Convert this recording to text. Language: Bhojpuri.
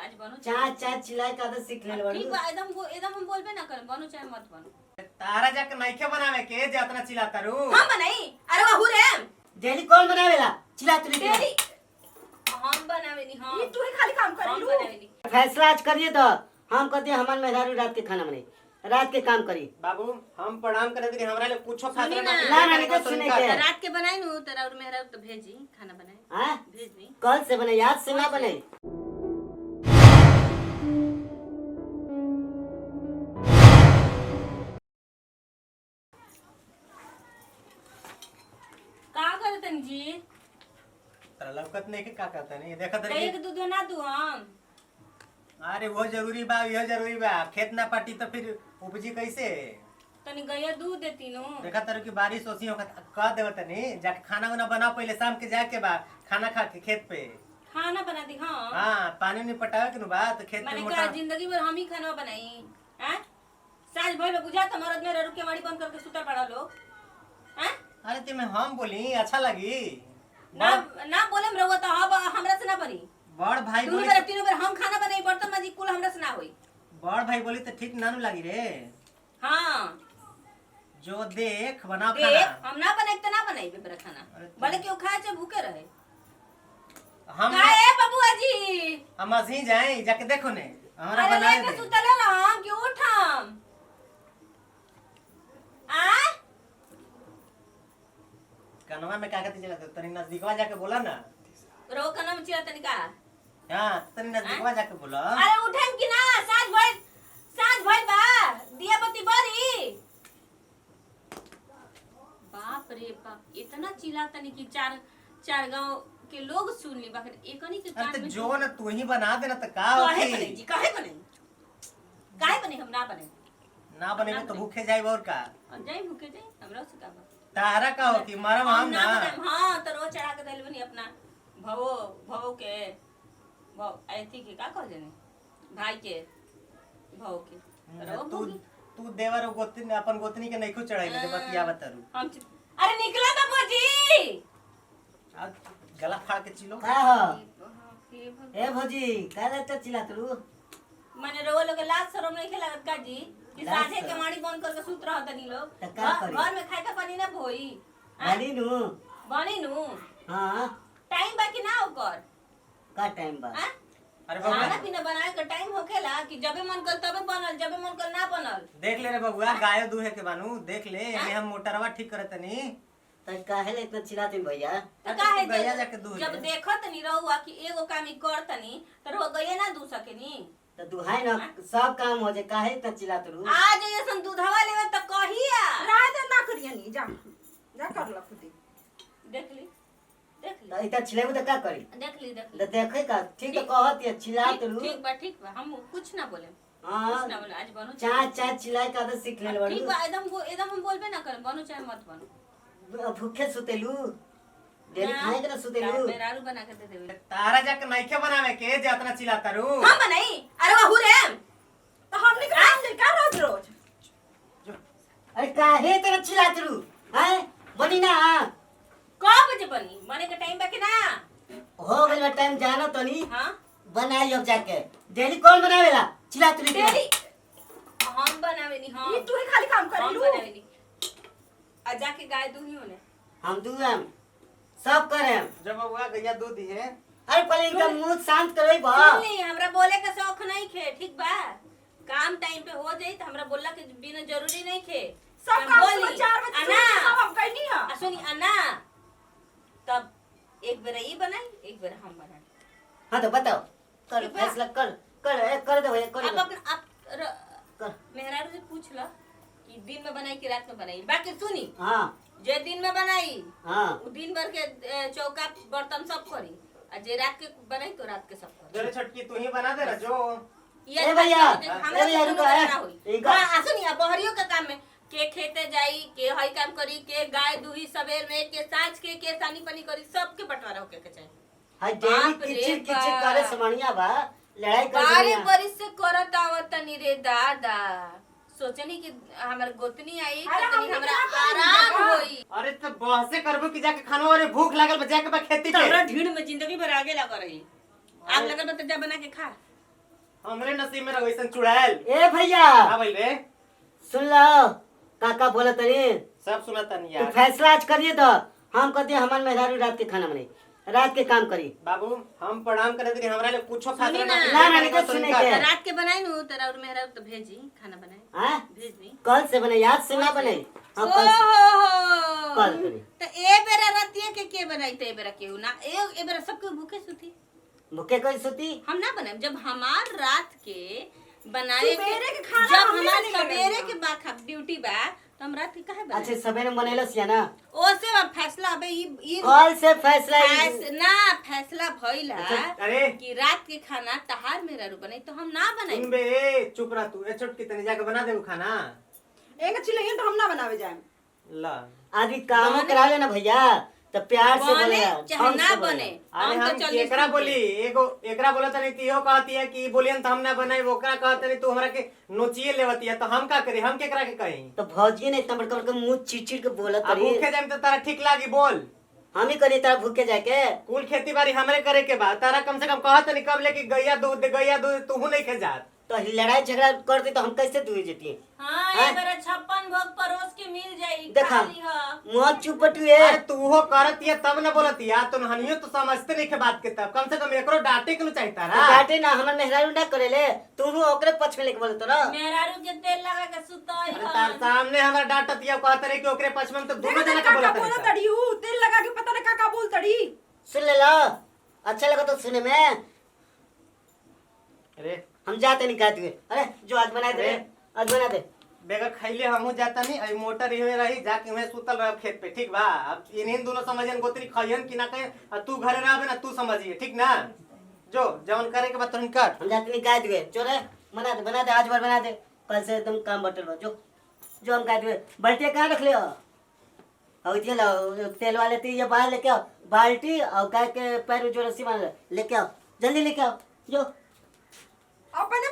आज बनो चाचा चिल्लाए का आदत सीख ले ठीक बा एकदम हम बोलबे ना करम बनो चाहे मत बनो तारा जाके नइखे बनावे के जे इतना चिल्लाता रू हम बनाई अरे वाहू रे डेली कौन बनावेला चिल्ला तू तेरी हम बनावेनी हम तू ही खाली काम कर हम लू बनावेनी फैसला आज करिए तो हम कहते हमार मेहरारू रात के खाना बनाई रात के काम करी बाबू हम प्रणाम करे दी हमरा ले कुछो खा सुनी ना। ना, नहीं तो सुने के। रात के बनाई नु तेरा और मेहरा तो भेजी खाना बनाए हां भेज दी कल से बनाई आज से ना बनाई का करतन जी तोरा लौकत नहीं के का कहता नहीं देखत कहीं रही के दूध ना दू हम अरे वो जरूरी बा यह जरूरी बा खेत ना पाटी तो फिर उपजी कैसे तनी गया दूध देती नु देखा तारू की बारिश ओसी होखत कह देव तनी जाके खाना वाना बना पहले शाम के जाके बा खाना खा के खेत पे खाना बना दी हां हां पानी नहीं पटावे के नु बा तो खेत पे मैंने मोटा कहा जिंदगी भर हम ही खाना बनाई हैं साज भर में बुझा तो मरद मेरा रुके माड़ी बंद करके सुता पड़ा लोग हैं अरे ते में हम बोली अच्छा लगी ना ना बोले हम रहुआ तो हमरा से ना बनी बड़ भाई दोनों बोली बेर तीनों बेर हम खाना बनाई बर्तन माजी कुल हमरा से ना होई बड़ भाई बोली तो ठीक नानू लगी रे हां जो देख बनाओ देख खाना हम ना बनाई तो ना बनाई बेरा खाना अरे भले क्यों खाए चाहे भूखे रहे हम काहे बबुआ जी हम असी जाए जाके देखो ने हमरा अरे बनाए लेके दे सुतले ना हम क्यों उठम आ कनवा में का कहती चला तनी नजदीकवा जाके बोला ना रो का नाम चिया तनिका हां तनी नजदीकवा जाके बोला अरे उठेम कि ना साज भाई बा दिया बत्ती बरी बाप रे बाप इतना चिल्लातनी कि चार गांव के लोग सुन ली बाकी एकनी के अरे कान तो में जो न तू ही बना देना तो का काहे होती बने जी काहे बने हम ना बने ना बनेगे तो भूखे जाए और का और जाई भूखे जाई हमरा से का बात तारा का होती मरम हम ना बनाएम, हाँ तो रोज चढ़ा के दिल बनी अपना भवो के भव ऐथी के का कह जने भाई के भव के रो तू भोगी। तू देवर गोतनी अपन गोतनी के नइखो चढ़ाइले जे बतिया बतारू हम अरे निकला बाबू जी आ गला फाड़ के चिलो का हो ए भौजी का रहता चिल्ला तू माने रो लोग लाज शरम नहीं खेला का जी कि लाज साझे के शरम। माड़ी बंद करके सुत रहत नी लोग त का करी? घर में खाए का पानी ना भोई बनी नु बनी नु हां टाइम बाकी ना ओकर का टाइम बा हां अरे खाना बबुआ पीना बनाए का टाइम होखेला कि जबे मन कर तबे बनल जबे मन कर ना बनल देख ले रे बबुआ गाय दूहे के बानू देख ले एमे हम मोटरवा ठीक करतनी त काहे ले इतना चिल्लाते भैया तो काहे गैया जाके दूध जब दे। देखत नहीं रहुआ कि एगो काम ही करतनी तो रहुआ गए ना दू सकेनी तो दुहाई ना सब काम हो जाए काहे इतना चिल्लाते रू आज ऐसन दूधवा लेवे तो कहिया रात ना करिए नी जा जा कर ल खुद देख ली तो इतना चिल्लाबू तो का करी देख ली तो देखे का ठीक तो कहत है चिल्लाते रू ठीक बा हम कुछ ना बोले हां कुछ ना बोले आज बनो चाचा चिल्लाए का आदत सीख ले ठीक बा एकदम हम बोलबे ना करम बनो चाहे मत बनो भूखे सुतेलू डेली खाए के ना सुतेलू मेरारू बना के दे देबे तारा जाके नइखे बनावे के जे इतना चिल्लाता रू हम बनाई अरे वाहू रे तो हमने का काम का रोज रोज अरे काहे इतना चिल्लाते रू हैं बनी ना कब बजे बनी बने का टाइम बाकी ना हो गइल टाइम जानो तो नहीं हां बनाई अब जाके डेली कौन बनावेला चिल्लाते रू डेली हम बनावे नी हम तू ही खाली काम कर हम लू बनावे नी आ जाके गाय दूही होने हम दुआम सब करेम जब बबुआ गैया दूध है अरे पहले इनका मुंह शांत करई बा सुन ली हमरा बोले का शौक नहीं खे ठीक बा काम टाइम पे हो जाई त हमरा बोलला के बिना जरूरी नहीं खे सब हम काम बोली, सुबह 4 बजे अन्ना, सब हम कहनी है आ सुनी अन्ना तब एक बेर ई बनाई एक बेर हम बनाई हां तो बताओ कर ठीक बा? फैसला कर दो भैया कर अब दो अपना आप कर मेहरारू से पूछ ला कि दिन में बनाई कि रात में बनाई बाकी सुनी हां जे दिन में बनाई हां उ दिन भर के चौका बर्तन सब करी आ जे रात के बनाई तो रात के सब करी जरे छटकी तू ही बना दे ना जो ए भैया, हमरा ए भैया, से रुको, कोनो ए, ना होई इनका- हां सुनिए बहरियों का काम में के खेते जाई के हई काम करी के गाय दूही सवेर में के साँझ के सानी पानी करी सबके बंटवारा होके के चाहिए हाय डेली बाप रे किचिर बाप। किचिर करे समणिया बा लड़ाई कर बारे समणिया। बरिस से करत आवत तनी रे दादा सोचनी कि हमर गोतनी आई तो अरे तनी हमने हमरा क्या करनी आराम है? होई अरे तो बहसे करबो कि जाके खाना वाले भूख लागल बा जाके बा खेती पे तोरा ढीड़ में जिंदगी भर आगे लगा रही आग लगल बा त जा बना के खा हमरे नसीब में रहो ऐसन चुड़ैल। ए भैया का भइल रे? सुन लो काका बोला तनी सब सुनता नहीं तू यार। फैसला आज करिए तो हम कहते हमार मेहरारू रात के खाना बने रात के काम करी। बाबू हम प्रणाम करे दी हमरा ले कुछो सुनी फैसला ना। ना, ना, नहीं, सुने के। तो रात के बनाई नु तेरा और मेहरा तो भेजी खाना बनाए हाँ भेज दी। कल से बने याद से ना बने हम ओ कल से हो कल करी। तो ए बेरा रतिया के बनाई तो ए बेरा केहू ना ए बेरा सबके भूखे सुती भूखे कोई सुती हम ना बनाए जब हमार रात के बनाए सुबेरे के खाना जब हमने हमार नहीं सवेरे करेंगे। के बाद ड्यूटी बा तो हम रात के काहे बनाए अच्छा सवेरे बनेलस या ना ओसे अब फैसला अबे ई कल से फैसला ना फैसला भइला अरे कि रात के खाना तहार मेरा रू बनाई तो हम ना बनाई सुन बे चुप रह तू। ए छोटकी तनी जाके बना दे खाना। एक चिल्लाइए तो हम ना बनावे जाए। ला आदि काम करा लेना भैया तो प्यार से बने बनेगा चाहे ढंग ना से बने बनेगा। अरे हम हम तो चल केकरा बोली एगो एकरा बोलत नहीं तियो कहती है कि बोलियन त हम ना बनाई ओकरा कहत नहीं तू हमरा के नोचिए लेवती है तो हम का करी हम केकरा के कहीं। तो भौजी ने इतना बड़का बड़का मुंह चिड़चिड़ के बोला अब तरी भूखे जाए तो तारा ठीक लागी बोल। हम ही करी तारा भूखे जाके कुल खेती बाड़ी हमरे करे के बाद तारा कम से कम कहत नहीं कब लेके गैया दूध तू नहीं खे जात। तो लड़ाई झगड़ा करती तो हम कैसे दूर जेती हां हैं? ए बेरा 56 भोग परोस के मिल जाई देखा खाली ह मुंह चुप पटुए अरे तू हो करती है तब न बोलती है तो हनियो तो समझते नहीं के बात के तब कम से कम एकरो डांटे के न चाहिए तारा। डांटे ना हमर मेहरारू ना करेले तू ओकरे पक्ष में लेके बोलत रह। मेहरारू के तेल लगा के सुतई अरे तार सामने हमरा डांटत या कहत रहे कि ओकरे पक्ष में हम तो दोनों जना के काका बोलत बोला रहे। तड़ी हूँ तेल लगा के पता नहीं काका बोल तड़ी। सुन ले लो अच्छा लगा तो सुने में अरे हम जाते नहीं खाते हुए। अरे जो आज बना दे आज बना दे बेगर खैले हमहू जाता नहीं आई मोटर इहे रही जाके मैं सुतल रह खेत पे ठीक बा। अब इन्हीं दोनों समझन गोतरी खइयन कि ना कहे और तू घरे रहबे ना तू समझिए ठीक ना। जो जवन करे के बाद तुरंत कर। हम जाते नहीं खाते हुए चोरे बना दे आज बार बना दे कल से एकदम काम बटल बा जो हम खाते हुए बाल्टी कहाँ रख लियो और ये लो तेल वाले ती ये बाहर लेके आओ बाल्टी और गाय के पैर जो रस्सी बांध लेके आओ जल्दी लेके आओ जो अपने